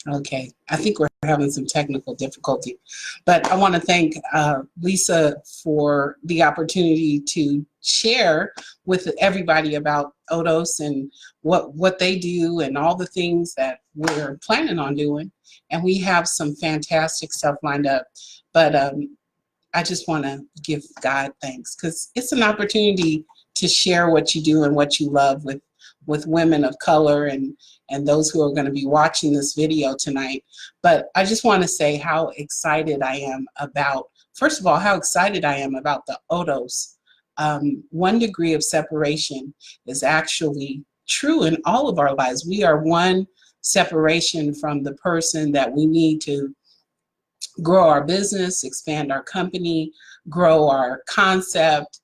Okay, I think we're having some technical difficulty, but I want to thank Lisa for the opportunity to share with everybody about Odos and what they do and all the things that we're planning on doing. And we have some fantastic stuff lined up. But I just want to give God thanks because it's an opportunity to share what you do and what you love with women of color and those who are going to be watching this video tonight. But I just want to say how excited I am about, first of all, how excited I am about the Odos. 1 degree of separation is actually true in all of our lives. We are one separation from the person that we need to grow our business, expand our company, grow our concept.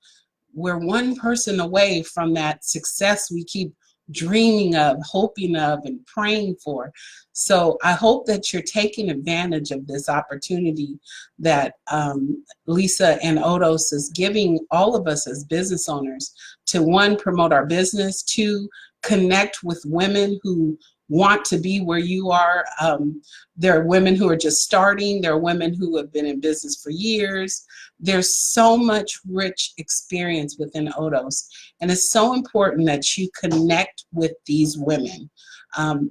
We're one person away from that success we keep dreaming of, hoping of, and praying for. So I hope that you're taking advantage of this opportunity that Lisa and Odos is giving all of us as business owners to, one, promote our business, two, connect with women who want to be where you are. There are women who are just starting. There are women who have been in business for years. There's so much rich experience within Odos. And it's so important that you connect with these women.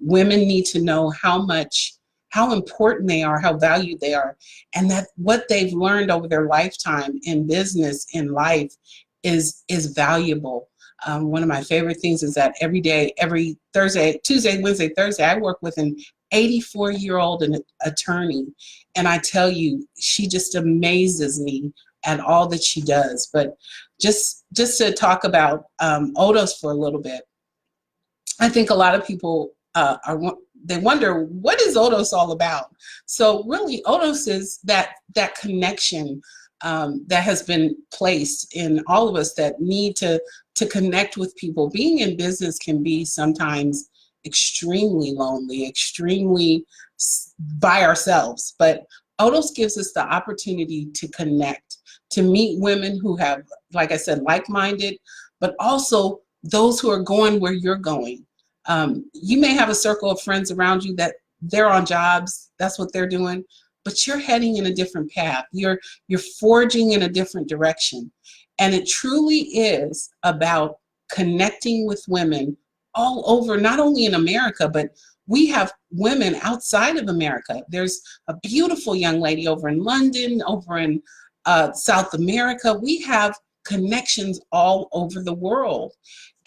Women need to know how important they are, how valued they are, and that what they've learned over their lifetime in business, in life, is valuable. One of my favorite things is that every day, every Thursday, Tuesday, Wednesday, Thursday, I work with an 84-year-old attorney. And I tell you, she just amazes me at all that she does. But just to talk about Odos for a little bit, I think a lot of people they wonder, what is Odos all about? So really, Odos is that connection that has been placed in all of us that need to connect with people. Being in business can be sometimes extremely lonely, extremely by ourselves, but Odos gives us the opportunity to connect, to meet women who have, like I said, like-minded, but also those who are going where you're going. You may have a circle of friends around you that they're on jobs, that's what they're doing, but you're heading in a different path. You're forging in a different direction. And it truly is about connecting with women all over, not only in America, but we have women outside of America. There's a beautiful young lady over in London, over in South America. We have connections all over the world.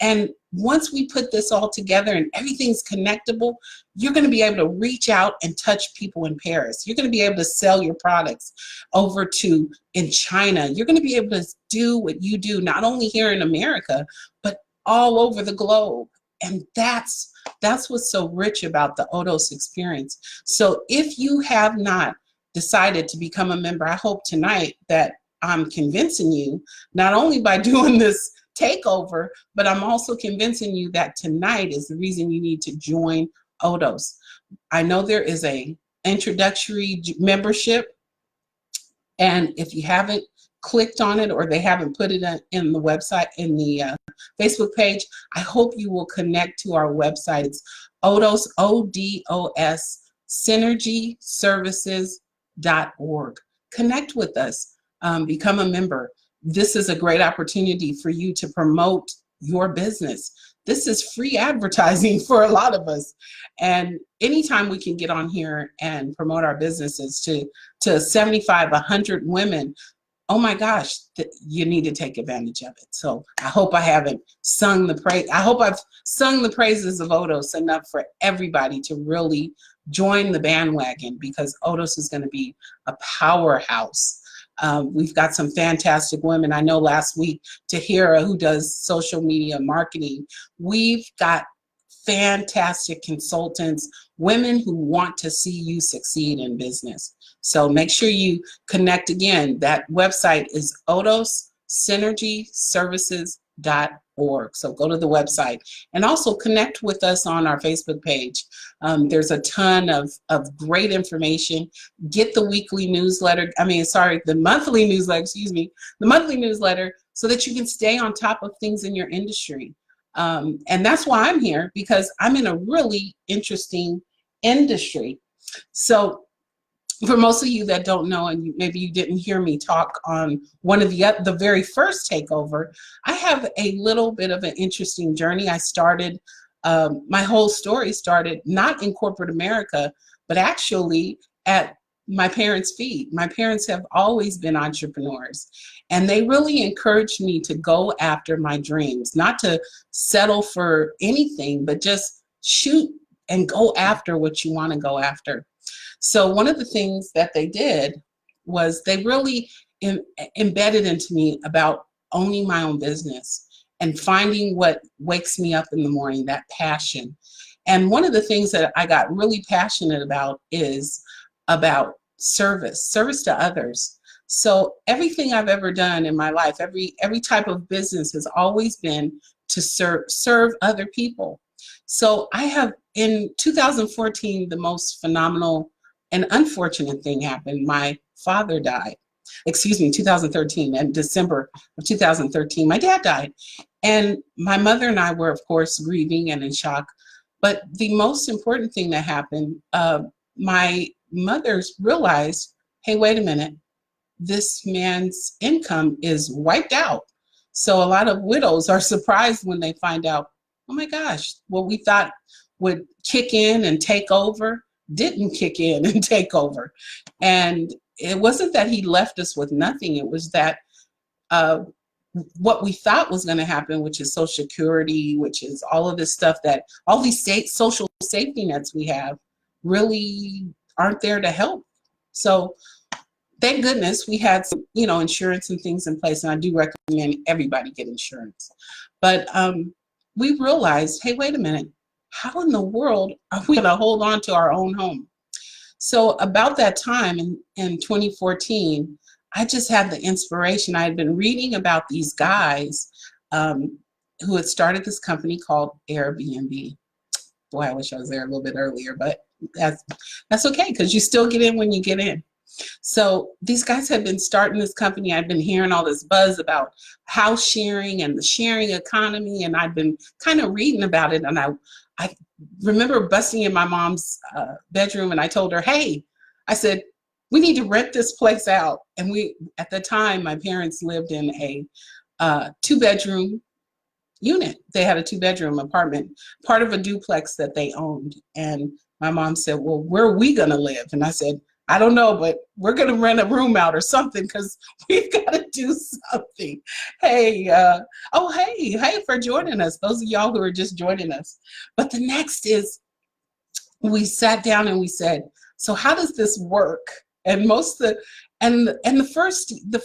And once we put this all together and everything's connectable, you're going to be able to reach out and touch people in Paris. You're going to be able to sell your products over to in China. You're going to be able to do what you do, not only here in America, but all over the globe. And that's what's so rich about the Odos experience. So if you have not decided to become a member, I hope tonight that I'm convincing you, not only by doing this takeover, but I'm also convincing you that tonight is the reason you need to join Odos. I know there is a introductory membership, and if you haven't clicked on it or they haven't put it in the website, in the Facebook page, I hope you will connect to our website. It's Odos, O-D-O-S, synergyservices.org. Connect with us, become a member. This is a great opportunity for you to promote your business. This is free advertising for a lot of us. And anytime we can get on here and promote our businesses to 75, 100 women, oh my gosh, you need to take advantage of it. So I hope I haven't sung the praise. I hope I've sung the praises of Odos enough for everybody to really join the bandwagon, because Odos is going to be a powerhouse. We've got some fantastic women. I know last week, Tahira, who does social media marketing, we've got fantastic consultants, women who want to see you succeed in business. So make sure you connect again. That website is odossynergyservices.org. So go to the website and also connect with us on our Facebook page. There's a ton of great information. Get the weekly newsletter, the monthly newsletter, the monthly newsletter, so that you can stay on top of things in your industry. And that's why I'm here, because I'm in a really interesting industry. So for most of you that don't know, and maybe you didn't hear me talk on one of the very first takeover, I have a little bit of an interesting journey. I started, my whole story started not in corporate America, but actually at my parents' feet. My parents have always been entrepreneurs, and they really encouraged me to go after my dreams, not to settle for anything, but just shoot and go after what you want to go after. So one of the things that they did was they really embedded into me about owning my own business and finding what wakes me up in the morning, that passion. And one of the things that I got really passionate about is about service to others. So everything I've ever done in my life, every type of business has always been to serve other people. So I have, in 2014, the most phenomenal and unfortunate thing happened. My father died. Excuse me, 2013, in December of 2013, my dad died. And my mother and I were, of course, grieving and in shock. But the most important thing that happened, my mother's realized, hey, wait a minute, this man's income is wiped out. So a lot of widows are surprised when they find out, oh my gosh, what we thought would kick in and take over didn't kick in and take over. And it wasn't that he left us with nothing. It was that what we thought was going to happen, which is Social Security, which is all of this stuff, that all these social safety nets we have really aren't there to help. So thank goodness we had some, insurance and things in place. And I do recommend everybody get insurance. But we realized, hey, wait a minute, how in the world are we going to hold on to our own home? So about that time in 2014, I just had the inspiration. I had been reading about these guys who had started this company called Airbnb. Boy, I wish I was there a little bit earlier, but that's okay, because you still get in when you get in. So these guys had been starting this company. I'd been hearing all this buzz about house sharing and the sharing economy, and I'd been kind of reading about it. And I remember busting in my mom's bedroom, and I told her, hey, I said, we need to rent this place out. And at the time, my parents lived in a 2-bedroom unit. They had a 2-bedroom apartment, part of a duplex that they owned. And my mom said, well, where are we going to live? And I said, I don't know, but we're going to rent a room out or something, because we've got to do something. Hey, hey for joining us. Those of y'all who are just joining us. But the next is, we sat down and we said, so how does this work? And the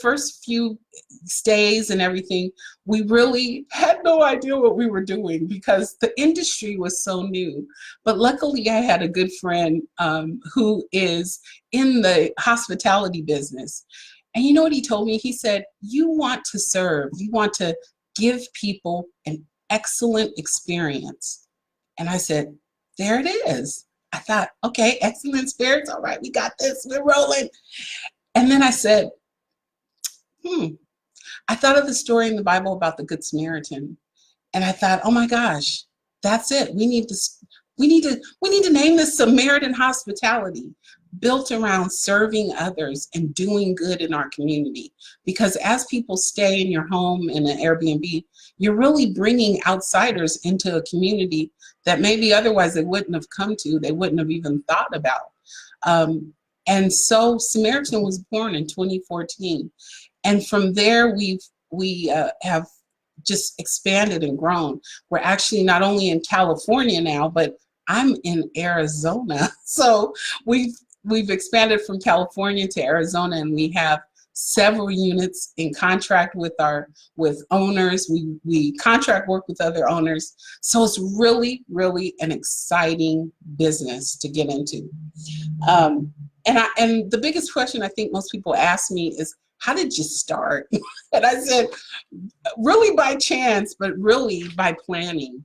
first few stays and everything, we really had no idea what we were doing, because the industry was so new. But luckily, I had a good friend who is in the hospitality business. And you know what he told me? He said, you want to serve, you want to give people an excellent experience. And I said, there it is. I thought, okay, excellent spirits. All right, we got this, we're rolling. And then I said, I thought of the story in the Bible about the Good Samaritan. And I thought, oh my gosh, that's it. We need to name this Samaritan Hospitality, built around serving others and doing good in our community. Because as people stay in your home in an Airbnb, you're really bringing outsiders into a community that maybe otherwise they wouldn't have come to, they wouldn't have even thought about. And so Samaritan was born in 2014. And from there, we have just expanded and grown. We're actually not only in California now, but I'm in Arizona. So we've expanded from California to Arizona, and we have several units in contract with owners. We contract work with other owners. So it's really, really an exciting business to get into. And the biggest question I think most people ask me is, how did you start? And I said, really by chance, but really by planning,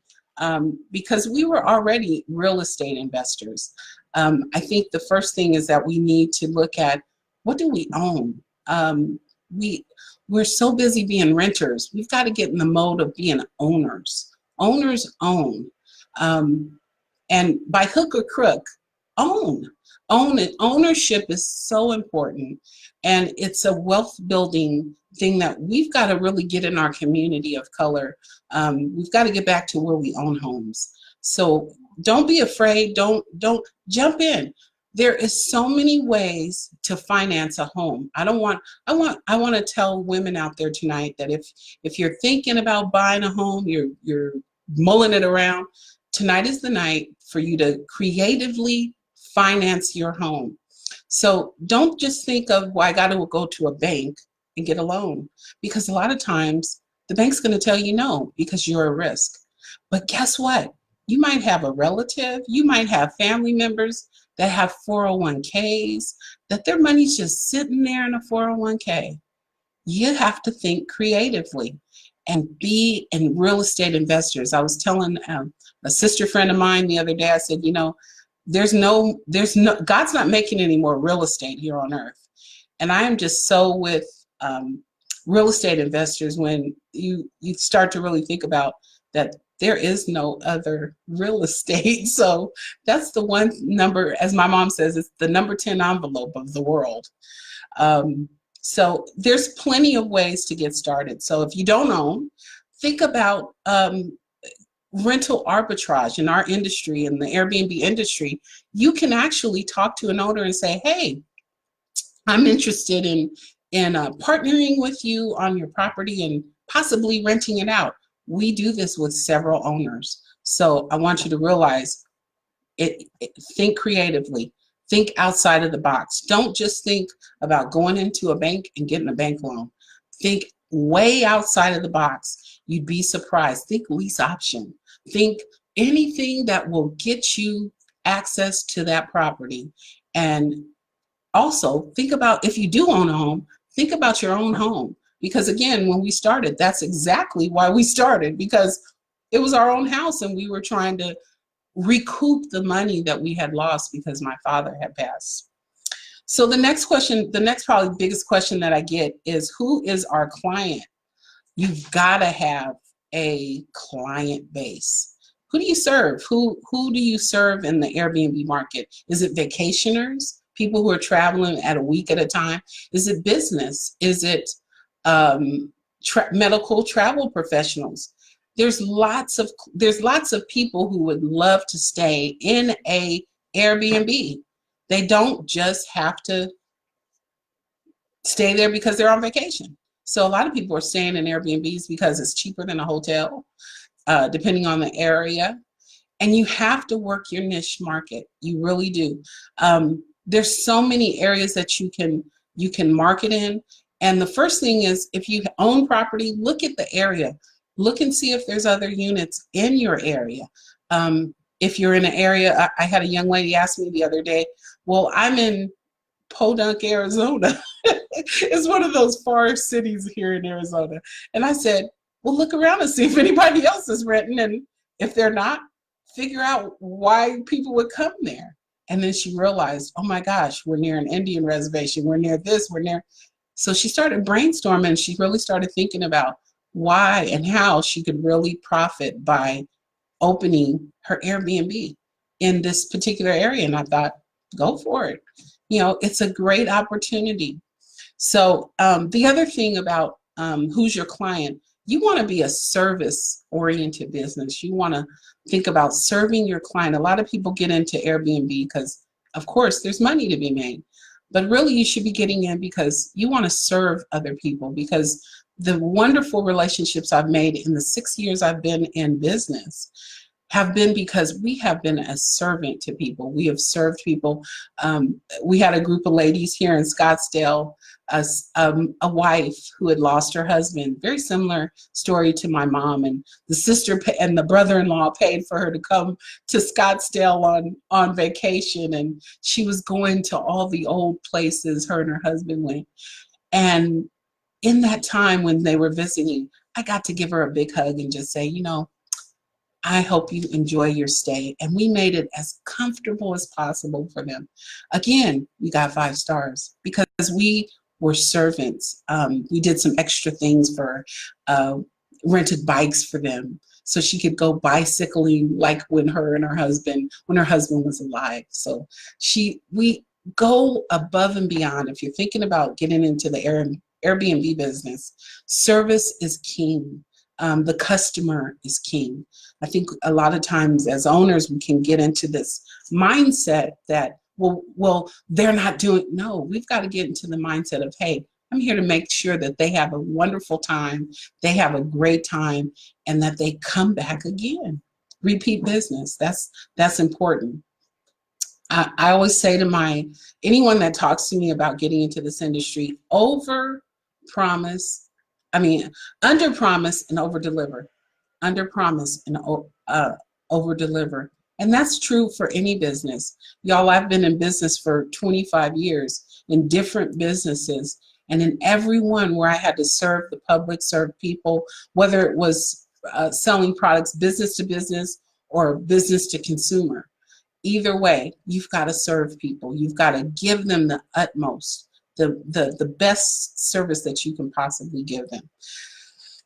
because we were already real estate investors. I think the first thing is that we need to look at, what do we own? We're so busy being renters. We've got to get in the mode of being owners. Owners own. And by hook or crook, own Own it. Ownership is so important, and it's a wealth building thing that we've got to really get in our community of color. We've got to get back to where we own homes. So don't be afraid. Don't jump in. There is so many ways to finance a home. I want to tell women out there tonight that if you're thinking about buying a home, you're mulling it around, tonight is the night for you to creatively finance your home. So don't just think of, well, I got to go to a bank and get a loan, because a lot of times the bank's going to tell you no because you're a risk. But guess what? You might have a relative, you might have family members that have 401ks, that their money's just sitting there in a 401k. You have to think creatively and be in real estate investors. I was telling a sister friend of mine the other day, I said, there's no, God's not making any more real estate here on earth. And I am just so with real estate investors when you start to really think about that there is no other real estate. So that's the one number, as my mom says, it's the number 10 envelope of the world. So there's plenty of ways to get started. So if you don't own, think about rental arbitrage in our industry, in the Airbnb industry. You can actually talk to an owner and say, hey, I'm interested in partnering with you on your property and possibly renting it out. We do this with several owners. So I want you to realize think creatively, think outside of the box. Don't just think about going into a bank and getting a bank loan. Think way outside of the box. You'd be surprised. Think lease option. Think anything that will get you access to that property. And also think about, if you do own a home, think about your own home. Because again, when we started, that's exactly why we started, because it was our own house and we were trying to recoup the money that we had lost because my father had passed. So the next question, the next probably biggest question that I get is, who is our client? You've got to have a client base. Who do you serve? Who do you serve in the Airbnb market? Is it vacationers? People who are traveling at a week at a time? Is it business? Is it medical travel professionals? There's lots of people who would love to stay in a Airbnb. They don't just have to stay there because they're on vacation. So a lot of people are staying in Airbnbs because it's cheaper than a hotel, depending on the area. And you have to work your niche market. You really do. There's so many areas that you can market in. And the first thing is, if you own property, look at the area. Look and see if there's other units in your area. If you're in an area, I had a young lady ask me the other day, well, I'm in Podunk, Arizona. It's one of those far cities here in Arizona. And I said, well, look around and see if anybody else is renting. And if they're not, figure out why people would come there. And then she realized, oh my gosh, we're near an Indian reservation. We're near this, we're near. So she started brainstorming. She really started thinking about why and how she could really profit by opening her Airbnb in this particular area. And I thought, go for it. It's a great opportunity. So the other thing about who's your client, you want to be a service-oriented business. You want to think about serving your client. A lot of people get into Airbnb because, of course, there's money to be made. But really, you should be getting in because you want to serve other people. Because the wonderful relationships I've made in the 6 years I've been in business have been because we have been a servant to people. We have served people. We had a group of ladies here in Scottsdale, a wife who had lost her husband, very similar story to my mom, and the sister and the brother-in-law paid for her to come to Scottsdale on vacation, and she was going to all the old places her and her husband went. And in that time when they were visiting, I got to give her a big hug and just say, I hope you enjoy your stay. And we made it as comfortable as possible for them. Again, we got 5 stars because we were servants. We did some extra things for rented bikes for them. so she could go bicycling like when her husband was alive. So we go above and beyond. If you're thinking about getting into the Airbnb business, service is king. The customer is king. I think a lot of times as owners, we can get into this mindset that, well, they're not doing, no, we've got to get into the mindset of, hey, I'm here to make sure that they have a wonderful time, they have a great time, and that they come back again. Repeat business, that's important. I always say to anyone that talks to me about getting into this industry, under promise and over deliver. Under promise and over deliver. And that's true for any business. Y'all, I've been in business for 25 years in different businesses, and in every one where I had to serve the public, serve people, whether it was selling products business to business or business to consumer. Either way, you've got to serve people. You've got to give them the utmost, the best service that you can possibly give them.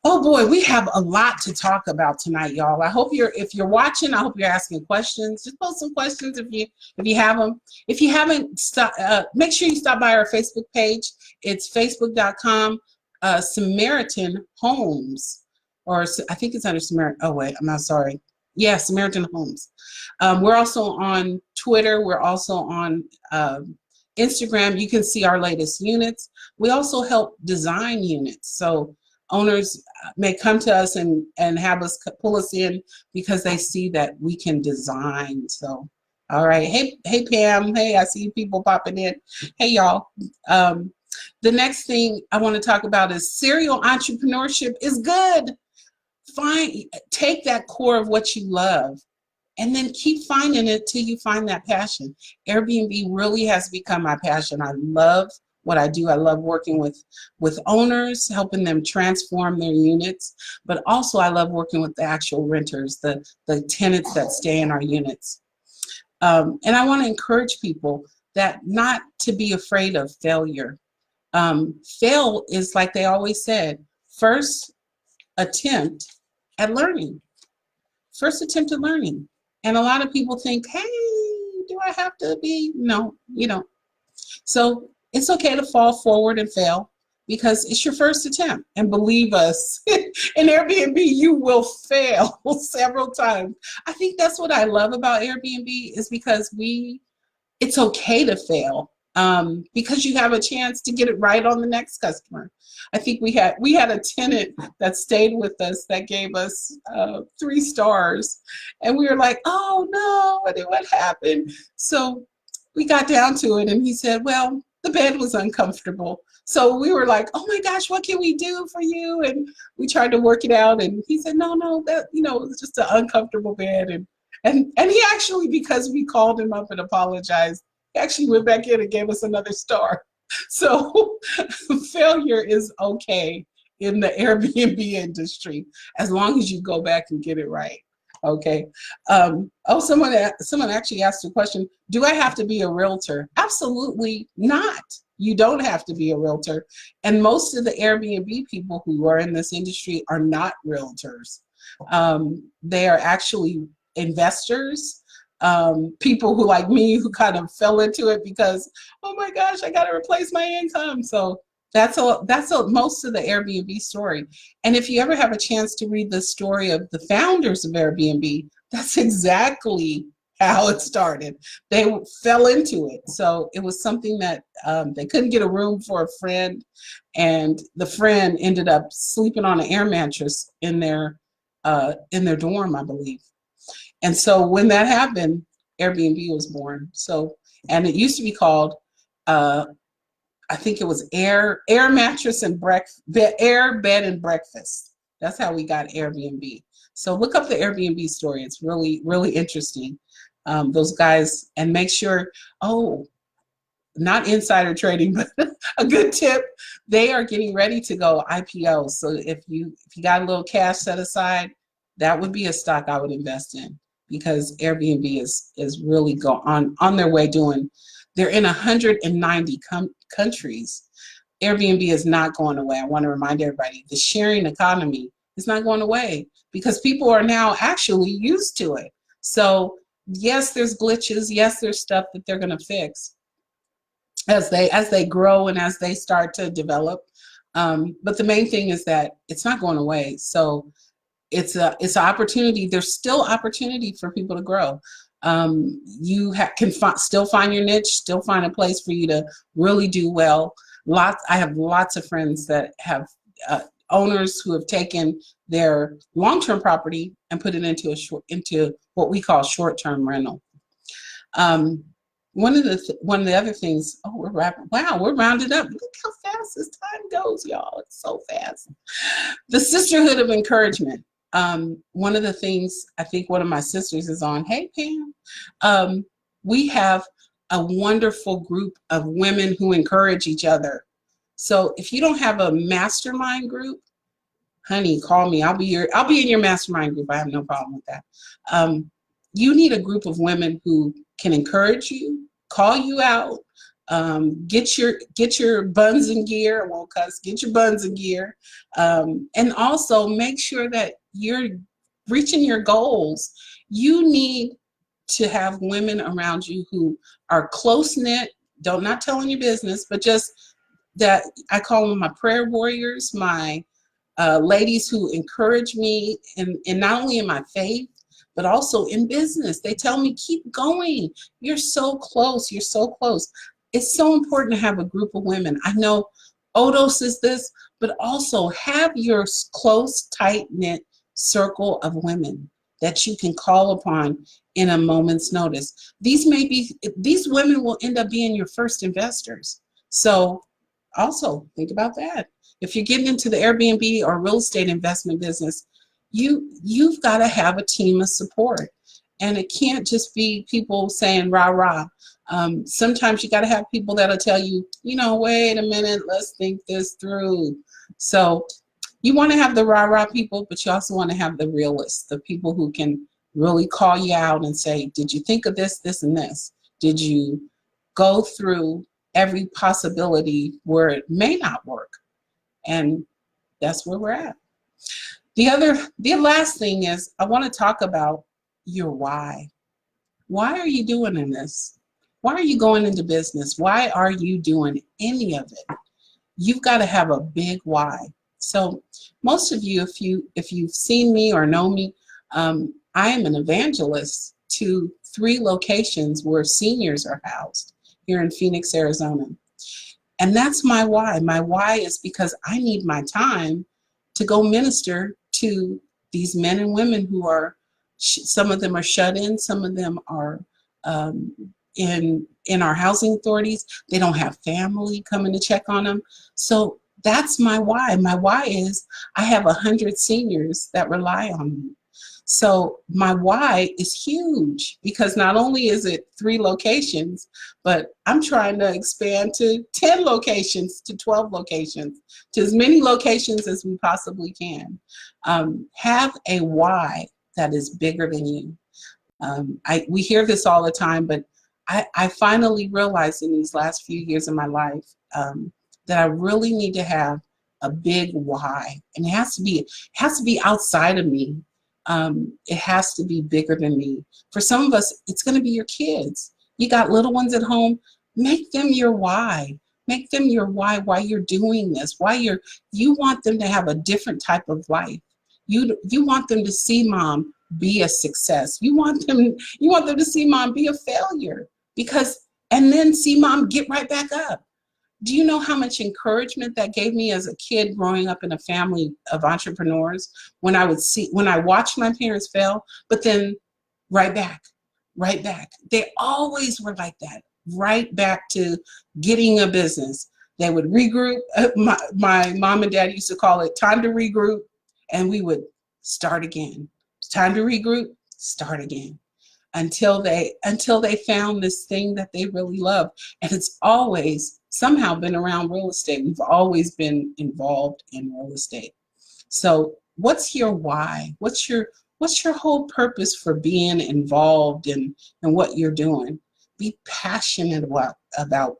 Oh boy, we have a lot to talk about tonight, y'all. I hope if you're watching, I hope you're asking questions. Just post some questions if you have them. If you haven't, make sure you stop by our Facebook page. It's facebook.com Samaritan Homes, or I think it's under Samaritan. Oh wait, I'm not sorry. Yeah, Samaritan Homes. We're also on Twitter. We're also on Instagram. You can see our latest units. We also help design units. So owners may come to us and have us pull us in because they see that we can design. So, all right. Hey, Pam. Hey, I see people popping in. Hey, y'all. The next thing I want to talk about is serial entrepreneurship is good. Take that core of what you love and then keep finding it till you find that passion. Airbnb really has become my passion. I love what I do. I love working with owners, helping them transform their units, but also I love working with the actual renters, the tenants that stay in our units. And I want to encourage people that not to be afraid of failure. Fail is, like they always said, first attempt at learning. First attempt at learning. And a lot of people think, hey, do I have to be? No, you don't. So it's okay to fall forward and fail because it's your first attempt. And believe us, in Airbnb, you will fail several times. I think that's what I love about Airbnb is because it's okay to fail because you have a chance to get it right on the next customer. I think we had a tenant that stayed with us that gave us 3 stars, and we were like, oh no, what happened? So we got down to it, and he said, well, the bed was uncomfortable. So we were like, oh my gosh, what can we do for you? And we tried to work it out, and he said, no, that it was just an uncomfortable bed, and he actually, because we called him up and apologized, he actually went back in and gave us another star. So failure is okay in the Airbnb industry as long as you go back and get it right. Okay. Someone actually asked a question. Do I have to be a realtor? Absolutely not. You don't have to be a realtor. And most of the Airbnb people who are in this industry are not realtors. They are actually investors. People who, like me, who kind of fell into it because, oh my gosh, I got to replace my income. So that's most of the Airbnb story. And if you ever have a chance to read the story of the founders of Airbnb, that's exactly how it started. They fell into it. So it was something that they couldn't get a room for a friend, and the friend ended up sleeping on an air mattress in their dorm, I believe. And so when that happened, Airbnb was born. So, and it used to be called, I think it was Air Mattress and Air Bed and Breakfast. That's how we got Airbnb. So look up the Airbnb story. It's really, really interesting. Those guys, and make sure, not insider trading, but a good tip, they are getting ready to go IPO. So if you got a little cash set aside, that would be a stock I would invest in, because Airbnb is really on their way they're in 190 countries. Airbnb is not going away. I want to remind everybody, the sharing economy is not going away because people are now actually used to it. So yes, there's glitches. Yes, there's stuff that they're going to fix as they grow and as they start to develop. But the main thing is that it's not going away. So it's an opportunity. There's still opportunity for people to grow. You can still find your niche, still find a place for you to really do well. I have lots of friends that have owners who have taken their long-term property and put it into what we call short-term rental. One of the other things, we're wrapping. Wow, we're rounded up. Look how fast this time goes, y'all. It's so fast. The sisterhood of encouragement. One of the things, I think one of my sisters is on. Hey, Pam. We have a wonderful group of women who encourage each other. So if you don't have a mastermind group, honey, call me. I'll be in your mastermind group. I have no problem with that. You need a group of women who can encourage you, call you out, get your buns in gear. I won't cuss. Get your buns in gear, and also make sure that you're reaching your goals. You need to have women around you who are close knit. Not telling your business, but just that I call them my prayer warriors, my ladies who encourage me, and not only in my faith, but also in business. They tell me, keep going. You're so close. You're so close. It's so important to have a group of women. I know Odos is this, but also have your close, tight-knit circle of women that you can call upon in a moment's notice. These women will end up being your first investors. So also think about that. If you're getting into the Airbnb or real estate investment business, you've got to have a team of support. And it can't just be people saying rah, rah. Sometimes you got to have people that'll tell you, wait a minute, let's think this through. So you want to have the rah, rah people, but you also want to have the realists, the people who can really call you out and say, did you think of this, this, and this? Did you go through every possibility where it may not work? And that's where we're at. The last thing is, I want to talk about your why. Why are you doing this? Why are you going into business? Why are you doing any of it? You've got to have a big why. So most of you, if you've seen me or know me, I am an evangelist to 3 locations where seniors are housed here in Phoenix, Arizona. And that's my why. My why is because I need my time to go minister to these men and women who are, some of them are shut in, some of them are in our housing authorities. They don't have family coming to check on them. So that's my why. My why is I have 100 seniors that rely on me. So my why is huge, because not only is it 3 locations, but I'm trying to expand to 10 locations, to 12 locations, to as many locations as we possibly can. Have a why that is bigger than you. We hear this all the time, but I finally realized in these last few years of my life that I really need to have a big why, and it has to be outside of me. It has to be bigger than me. For some of us, it's going to be your kids. You got little ones at home. Make them your why. Make them your why you're doing this. You want them to have a different type of life. You want them to see mom be a success. You want them to see mom be a failure, and then see mom get right back up. Do you know how much encouragement that gave me as a kid growing up in a family of entrepreneurs, when I watched my parents fail, but then right back. They always were like that, right back to getting a business. They would regroup. My mom and dad used to call it time to regroup, and we would start again. It's time to regroup, start again. Until they found this thing that they really love. And it's always somehow been around real estate. We've always been involved in real estate. So what's your why? What's your whole purpose for being involved in what you're doing? Be passionate about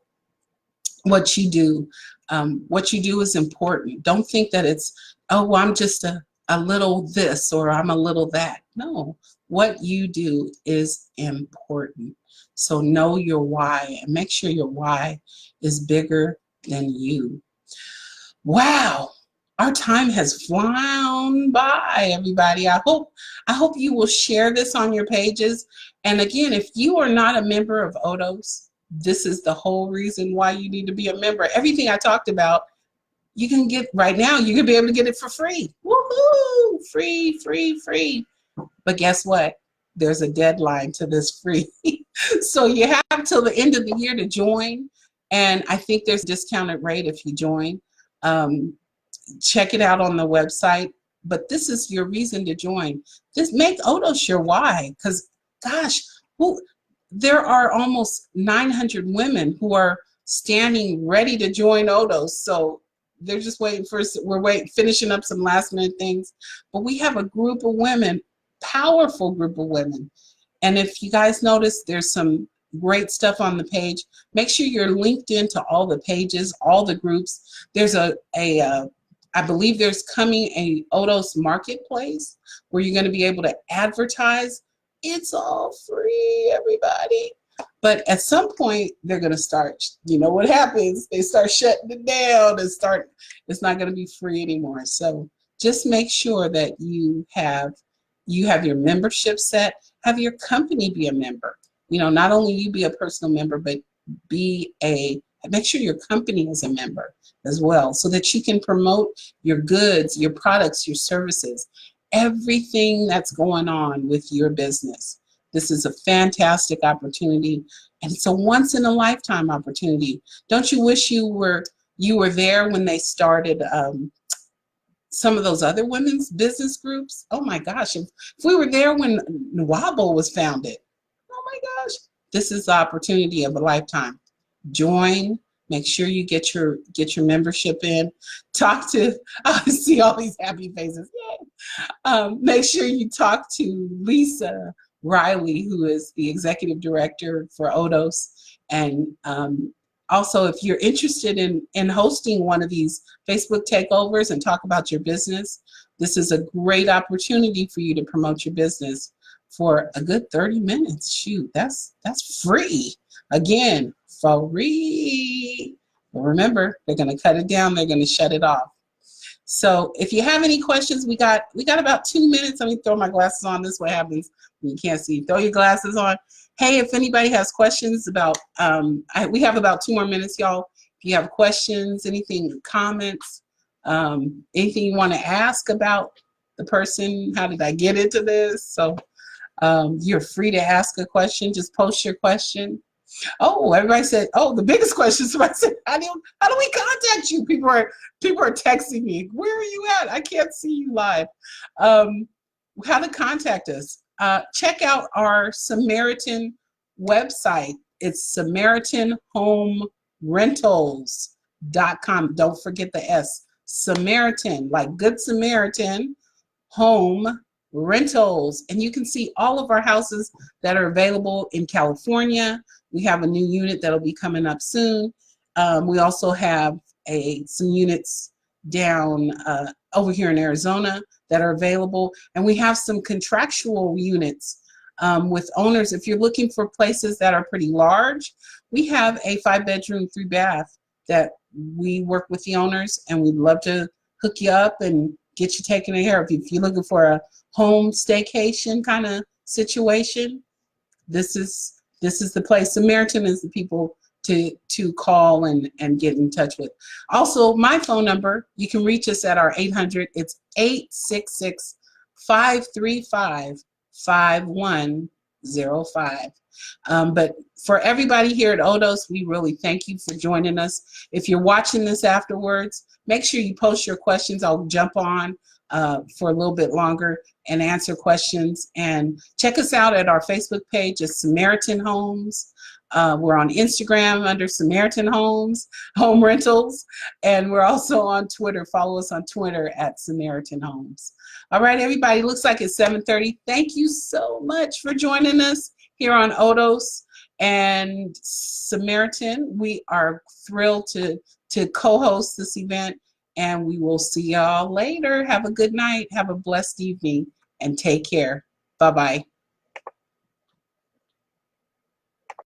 what you do. What you do is important. Don't think that it's, oh, well, I'm just a a little this or I'm a little that. No, what you do is important. So know your why and make sure your why is bigger than you. Wow, our time has flown by, everybody. I hope you will share this on your pages. And again, if you are not a member of Odos, this is the whole reason why you need to be a member. Everything I talked about, you can get right now. You can be able to get it for free. Woohoo! Free, free, free. But guess what? There's a deadline to this free. So you have till the end of the year to join. And I think there's a discounted rate if you join. Um, Check it out on the website. But this is your reason to join. Just make Odos your why. Because, gosh, there are almost 900 women who are standing ready to join Odos. So they're just waiting for us. Finishing up some last minute things. But we have a group of women, powerful group of women. And if you guys notice, there's some great stuff on the page. Make sure you're linked into all the pages, all the groups. There's I believe there's coming a Odos marketplace where you're going to be able to advertise. It's all free, everybody. But at some point, they're going to start, you know what happens? They start shutting it down and it's not going to be free anymore. So just make sure that you have your membership set, have your company be a member. You know, not only you be a personal member, but make sure your company is a member as well, so that you can promote your goods, your products, your services, everything that's going on with your business. This is a fantastic opportunity, and it's a once in a lifetime opportunity. Don't you wish you were there when they started some of those other women's business groups? Oh my gosh, if we were there when Nwabo was founded, oh my gosh, this is the opportunity of a lifetime. Join. Make sure you get your membership in. I see all these happy faces. Yay. Make sure you talk to Lisa Riley, who is the executive director for Odos. And also, if you're interested in hosting one of these Facebook takeovers and talk about your business, this is a great opportunity for you to promote your business for a good 30 minutes. Shoot, that's free. Again, free. But remember, they're going to cut it down. They're going to shut it off. So if you have any questions, we got about 2 minutes. Let me throw my glasses on. This is what happens when you can't see. Throw your glasses on. Hey, if anybody has questions about, we have about 2 more minutes, y'all. If you have questions, anything, comments, anything you want to ask about the person, how did I get into this? So you're free to ask a question. Just post your question. Oh, everybody said, oh, the biggest question. Somebody said, how do we contact you? People are texting me. Where are you at? I can't see you live. How to contact us. Check out our Samaritan website. It's SamaritanHomeRentals.com. Don't forget the S. Samaritan, like Good Samaritan, Home Rentals. And you can see all of our houses that are available in California. We have a new unit that'll be coming up soon. We also have some units down over here in Arizona that are available. And we have some contractual units with owners. If you're looking for places that are pretty large, we have a 5-bedroom, 3-bath that we work with the owners, and we'd love to hook you up and get you taken care of. If you're looking for a home staycation kind of situation, this is the place. Samaritan is the people to call and get in touch with. Also, my phone number, you can reach us at our 800. It's 866-535-5105. But for everybody here at Odos, we really thank you for joining us. If you're watching this afterwards, make sure you post your questions. I'll jump on for a little bit longer and answer questions. And check us out at our Facebook page at Samaritan Homes. We're on Instagram under Samaritan Homes, Home Rentals, and we're also on Twitter. Follow us on Twitter at Samaritan Homes. All right, everybody, looks like it's 7:30. Thank you so much for joining us here on Odos and Samaritan. We are thrilled to co-host this event. and we will see y'all later. Have a good night. Have a blessed evening and take care. Bye-bye.